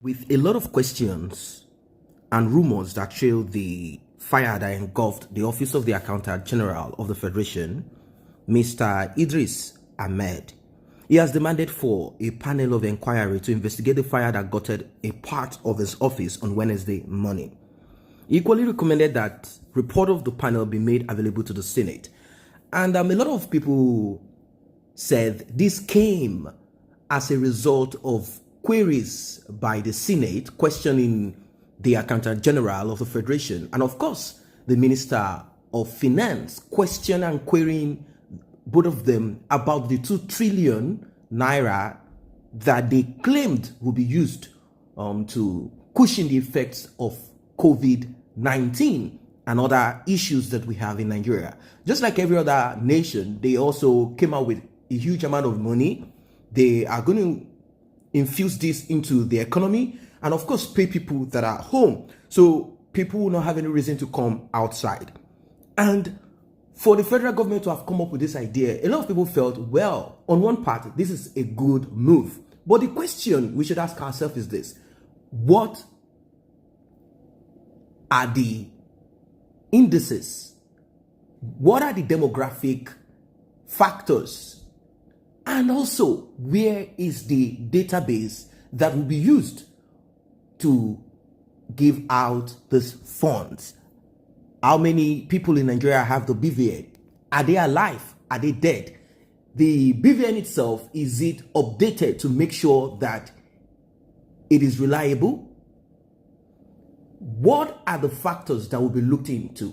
With a lot of questions and rumors that trail the fire that engulfed the Office of the Accountant General of the Federation, Mr. Idris Ahmed, he has demanded for a panel of inquiry to investigate the fire that gutted a part of his office on Wednesday morning. He equally recommended that report of the panel be made available to the Senate. And a lot of people said this came as a result of queries by the Senate questioning the Accountant General of the Federation, and of course the Minister of Finance questioning and querying both of them about the 2 trillion naira that they claimed would be used to cushion the effects of COVID-19 and other issues that we have in Nigeria. Just like every other nation, they also came out with a huge amount of money. They are going to infuse this into the economy and of course pay people that are home, so people will not have any reason to come outside. And for the federal government to have come up with this idea, a lot of people felt, well, on one part, this is a good move. But the question we should ask ourselves is this: what are the indices? What are the demographic factors? And also, where is the database that will be used to give out these funds? How many people in Nigeria have the BVN? Are they alive? Are they dead? The BVN itself, is it updated to make sure that it is reliable? What are the factors that will be looked into?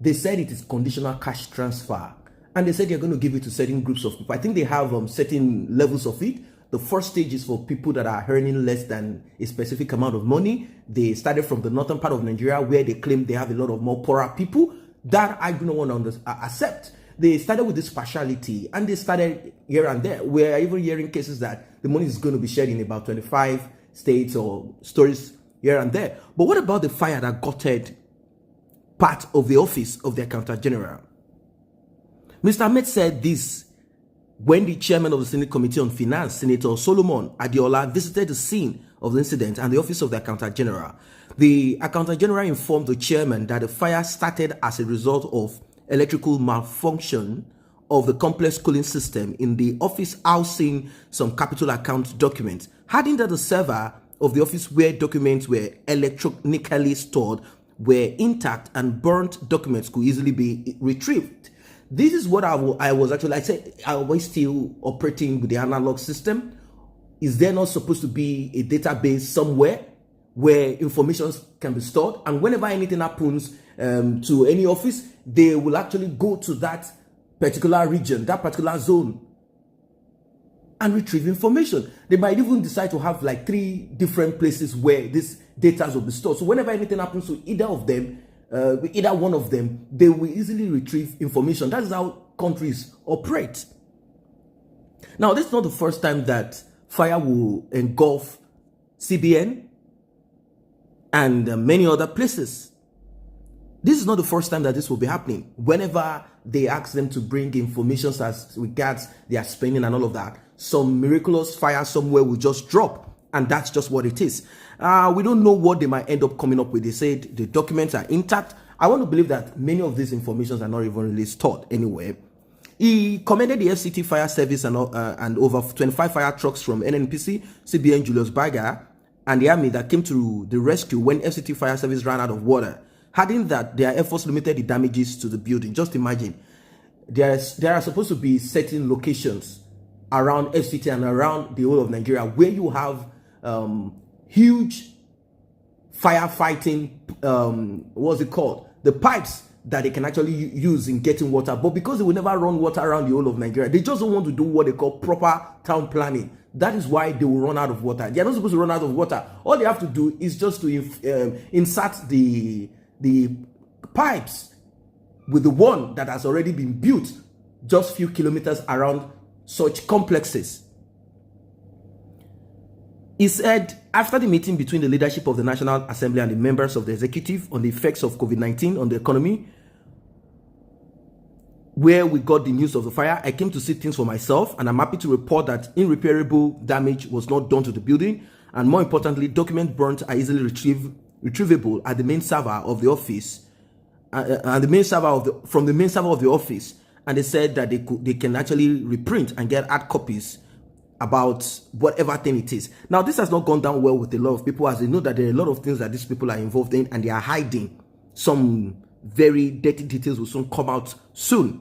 They said it is conditional cash transfer, and they said they're going to give it to certain groups of people. I think they have certain levels of it. The first stage is for people that are earning less than a specific amount of money. They started from the northern part of Nigeria, where they claim they have a lot of more poorer people. That I do not want to accept. They started with this partiality, and they started here and there. We're even hearing cases that the money is going to be shared in about 25 states or stories here and there. But what about the fire that gutted part of the office of the Accountant General? Mr. Ahmed said this when the chairman of the Senate Committee on Finance, Senator Solomon Adiola, visited the scene of the incident and the office of the Accountant General. The Accountant General informed the chairman that the fire started as a result of electrical malfunction of the complex cooling system in the office housing some capital account documents, adding that the server of the office where documents were electronically stored were intact and burnt documents could easily be retrieved. This is what I was actually, I said, are we still operating with the analog system? Is there not supposed to be a database somewhere where information can be stored? And whenever anything happens to any office, they will actually go to that particular region, that particular zone, and retrieve information. They might even decide to have like 3 different places where this data will be stored. So whenever anything happens to either of them, either one of them, they will easily retrieve information. That is how countries operate. Now, this is not the first time that fire will engulf CBN and many other places. This is not the first time that this will be happening. Whenever they ask them to bring information as regards their spending and all of that, some miraculous fire somewhere will just drop, and that's just what it is. We don't know what they might end up coming up with. They said the documents are intact. I want to believe that many of these informations are not even really stored anywhere. He commended the FCT Fire Service and over 25 fire trucks from NNPC, CBN, Julius Berger, and the army that came to the rescue when FCT Fire Service ran out of water, adding that their efforts limited the damages to the building. Just imagine, there are supposed to be certain locations around FCT and around the whole of Nigeria where you have huge firefighting, what's it called? The pipes that they can actually use in getting water. But because they will never run water around the whole of Nigeria, they just don't want to do what they call proper town planning. That is why they will run out of water. They are not supposed to run out of water. All they have to do is just to insert the pipes with the one that has already been built just a few kilometers around such complexes. He said, after the meeting between the leadership of the National Assembly and the members of the executive on the effects of COVID-19 on the economy, where we got the news of the fire, I came to see things for myself, and I'm happy to report that irreparable damage was not done to the building. And more importantly, documents burnt are easily retrievable at the main server of the office, and the main server from the main server of the office. And they said that they can actually reprint and get hard copies about whatever thing it is. Now, this has not gone down well with a lot of people, as they know that there are a lot of things that these people are involved in, and they are hiding. Some very dirty details will soon come out soon.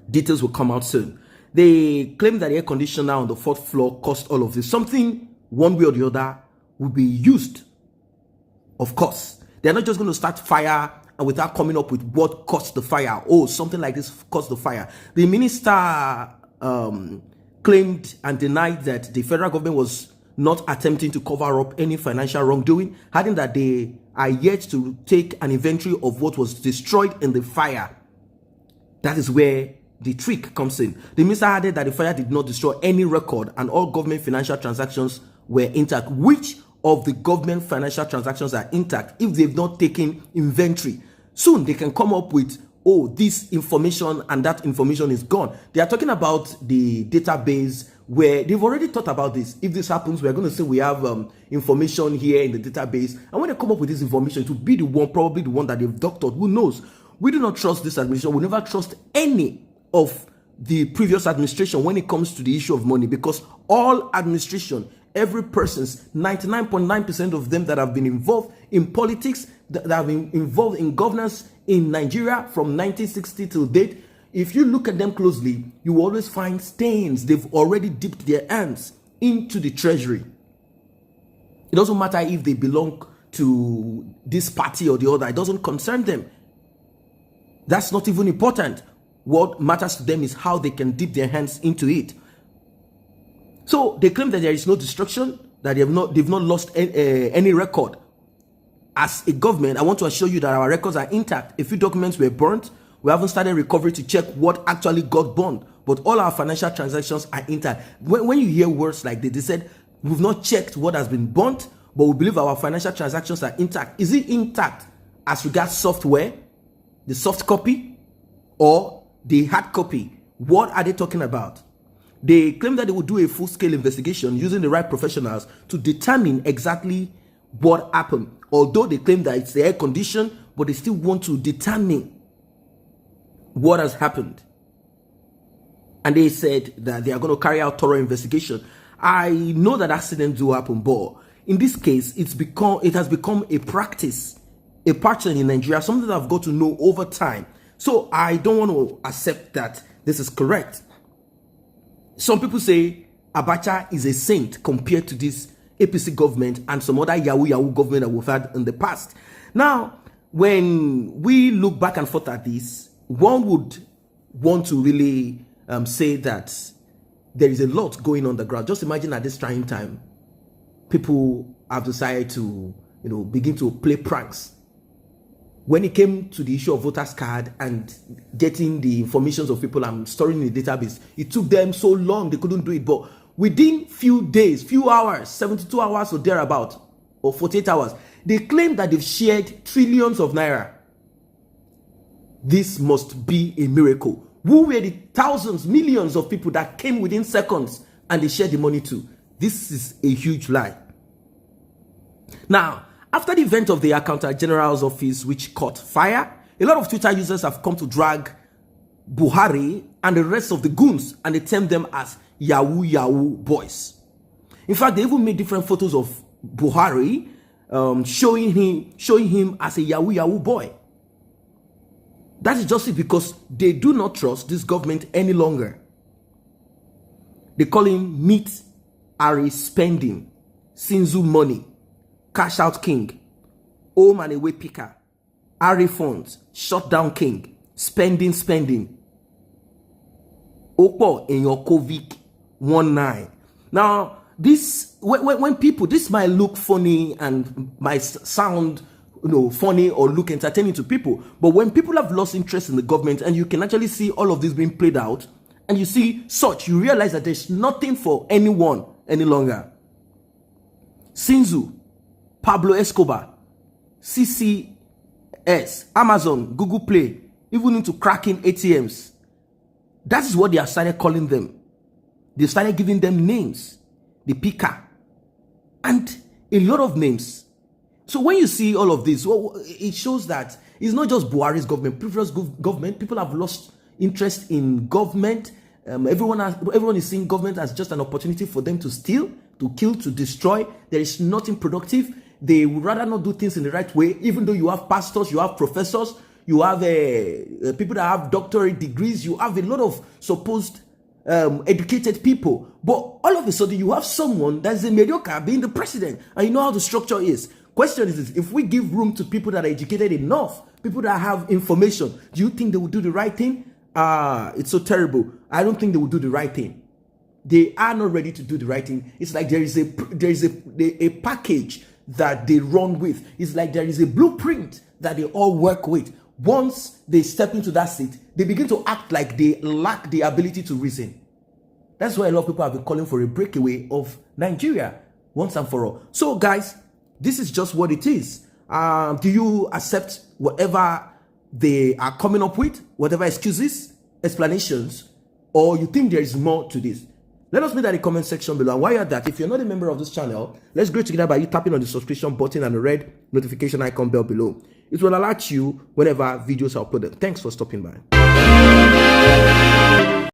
Details will come out soon. They claim that the air conditioner on the 4th floor caused all of this. Something, one way or the other, will be used. Of course, they're not just going to start fire and without coming up with what caused the fire. Oh, something like this caused the fire. The minister claimed and denied that the federal government was not attempting to cover up any financial wrongdoing, adding that they are yet to take an inventory of what was destroyed in the fire. That is where the trick comes in. The minister added that the fire did not destroy any record and all government financial transactions were intact. Which of the government financial transactions are intact if they've not taken inventory? Soon they can come up with, oh, this information and that information is gone. They are talking about the database where they've already thought about this. If this happens, we're going to say we have information here in the database. And when they come up with this information, to be the one, probably the one that they've doctored, who knows? We do not trust this administration. We never trust any of the previous administration when it comes to the issue of money, because all administration, every person's 99.9% of them that have been involved in politics, that have been involved in governance in Nigeria from 1960 till date, if you look at them closely, you will always find stains. They've already dipped their hands into the treasury. It doesn't matter if they belong to this party or the other. It doesn't concern them. That's not even important. What matters to them is how they can dip their hands into it. So they claim that there is no destruction, that they've not lost any record. As a government, I want to assure you that our records are intact. A few documents were burnt. We haven't started recovery to check what actually got burned, but all our financial transactions are intact. When you hear words like this, they said, we've not checked what has been burnt, but we believe our financial transactions are intact. Is it intact as regards software, the soft copy, or the hard copy? What are they talking about? They claim that they will do a full-scale investigation using the right professionals to determine exactly what happened. Although they claim that it's the air condition, but they still want to determine what has happened. And they said that they are going to carry out thorough investigation. I know that accidents do happen, but in this case, it has become a practice, a pattern in Nigeria, something that I've got to know over time. So I don't want to accept that this is correct. Some people say Abacha is a saint compared to this APC government and some other YAH00 government that we've had in the past. Now, when we look back and forth at this, one would want to really say that there is a lot going on the ground. Just imagine at this trying time, people have decided to, begin to play pranks. When it came to the issue of voters card and getting the information of people and storing in the database, it took them so long they couldn't do it. But within few days, few hours, 72 hours or thereabout, or 48 hours, they claim that they've shared trillions of naira. This must be a miracle. Who were the thousands, millions of people that came within seconds and they shared the money to? This is a huge lie. Now, after the event of the Accountant General's office, which caught fire, a lot of Twitter users have come to drag Buhari and the rest of the goons, and they term them as YAH00 boys. In fact, they even made different photos of Buhari, showing him as a YAH00 boy. That is just because they do not trust this government any longer. They call him Meet Ari Spending, Sinzu Money, Cash Out King, Home and Away Picker, Ari Funds, Shutdown King, Spending. Opo in your COVID-19. Now, when people, this might look funny and might sound funny or look entertaining to people, but when people have lost interest in the government and you can actually see all of this being played out, and you see such, you realize that there's nothing for anyone any longer. Sinzu, Pablo Escobar, CCS, Amazon, Google Play, even into cracking ATMs. That is what they have started calling them. They started giving them names. The picker, and a lot of names. So when you see all of this, well, it shows that it's not just Buhari's government, previous government. People have lost interest in government. Everyone is seeing government as just an opportunity for them to steal, to kill, to destroy. There is nothing productive. They would rather not do things in the right way, even though you have pastors, you have professors, you have people that have doctorate degrees, you have a lot of supposed educated people. But all of a sudden, you have someone that's a mediocre being the president, and you know how the structure is. Question is this: if we give room to people that are educated enough, people that have information, do you think they will do the right thing? It's so terrible. I don't think they will do the right thing. They are not ready to do the right thing. It's like there is a package that they run with. It's like there is a blueprint that they all work with. Once they step into that seat, they begin to act like they lack the ability to reason. That's why a lot of people have been calling for a breakaway of Nigeria once and for all. So guys, this is just what it is. Do you accept whatever they are coming up with, whatever excuses, explanations, or you think there is more to this? Let us know that in the comment section below. And while you're at that, if you're not a member of this channel, let's grow together by you tapping on the subscription button and the red notification icon bell below. It will alert you whenever videos are uploaded. Thanks for stopping by.